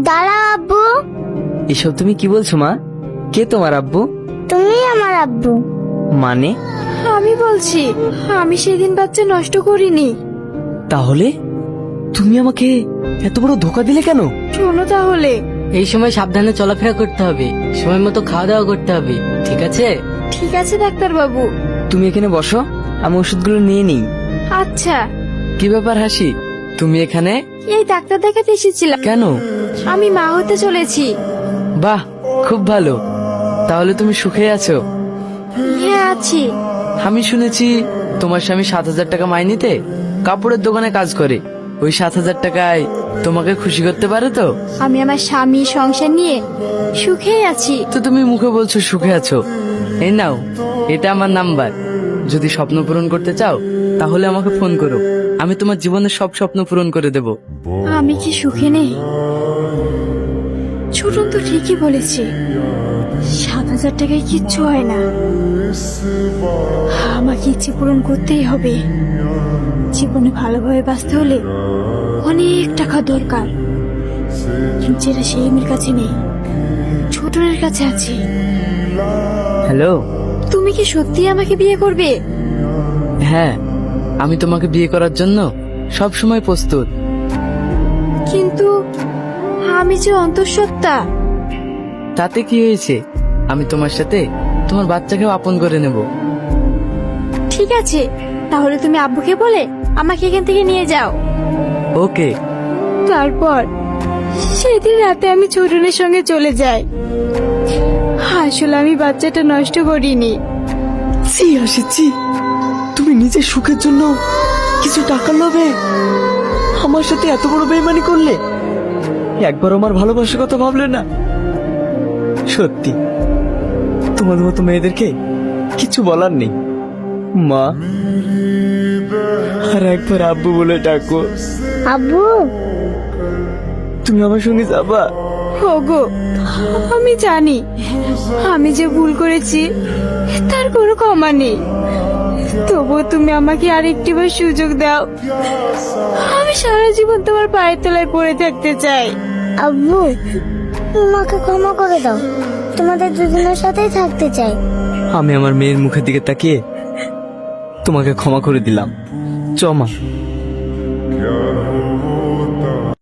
দাঁড়াও আব্বু। এসব তুমি কি বলছো মা? কে তোমার আব্বু? তুমি আমার আব্বু। মানে? আমি বলছি আমি সেদিন বাচ্চা নষ্ট করিনি। তাহলে তুমি আমাকে এত বড় ধোকা দিলে কেন? শোনো তাহলে। এই সময় সাবধানে চলাফেরা করতে হবে, সময় মতো খাওয়া দাওয়া করতে হবে, ঠিক আছে? ঠিক আছে ডাক্তার বাবু। তুমি এখানে বসো, আমি ওষুধগুলো নিয়ে নিই। আচ্ছা। কি ব্যাপার হাসি, তুমি এখানে? এই ডাক্তার দেখাতে এসেছিলাম। কেন? আমি মা হতে চলেছি। বাহ, খুব ভালো। তাহলে তুমি সুখে আছো? হ্যাঁ আছি। আমি শুনেছি তোমার স্বামী 7,000 টাকা মাইনেতে কাপড়ের দোকানে কাজ করে। ওই 7,000 টাকায় তোমাকে খুশি করতে পারে তো? আমি আমার স্বামী সংসার নিয়ে সুখেই আছি। তো তুমি মুখে বলছো সুখে আছো। এই নাও, এটা আমার নাম্বার। যদি স্বপ্ন পূরণ করতে চাও তাহলে আমাকে ফোন করো, আমি তোমার জীবনের সব স্বপ্ন পূরণ করে দেব। আমি কি সুখে নেই? ছোটন তো ঠিকই বলেছে, 7,000 টাকায় কিচ্ছু হয় না। আমাকে ইচ্ছে পূরণ করতেই হবে। জীবনে ভালোভাবে বাঁচতে হলে অনেক টাকা দরকার, যেটা সেই মেয়ের কাছে নেই, ছোটনের কাছে আছে। হ্যালো। তুমি কি সত্যি আমাকে বিয়ে করবে? হ্যাঁ, আমি তোমাকে বিয়ে করার জন্য সব সময় প্রস্তুত। কিন্তু আমি যে অন্তঃসত্ত্বা। তাতে কি হয়েছে? আমি তোমার সাথে তোমার বাচ্চাকেও আপন করে নেব। ঠিক আছে, তাহলে তুমি আব্বুকে বলে আমাকে এখান থেকে নিয়ে যাও। ওকে। তারপর সেদিন রাতে আমি ছোটনের সঙ্গে চলে যাই। আসলে আমি বাচ্চাটা নষ্ট করিনি। ছি হাসিছি, তুমি নিজের সুখের জন্য কিছু টাকা লোভে আমার সাথে এত বড় বেইমানি করলে। একবার আমার ভালোবাসার কথা ভাবলে না? সত্যি তোমাদের মতো মেয়েদেরকে কিছু বলার নেই। মা, আর একবার আব্বু বলে ডাকো। আব্বু, তুমি আমার সঙ্গে যাবা? ওগো, আমি জানি আমি যে ভুল করেছি তার কোনো ক্ষমা নেই, তবুও তুমি আমাকে আরেকটিবার সুযোগ দাও। আমি সারা জীবন তোমার পায়ের তলায় পড়ে থাকতে চাই। আব্বু, আমাকে ক্ষমা করে দাও। তোমাদের দুজনের সাথেই থাকতে চাই। আমি আমার মেয়ের মুখের দিকে তাকিয়ে তোমাকে ক্ষমা করে দিলাম। চ মা।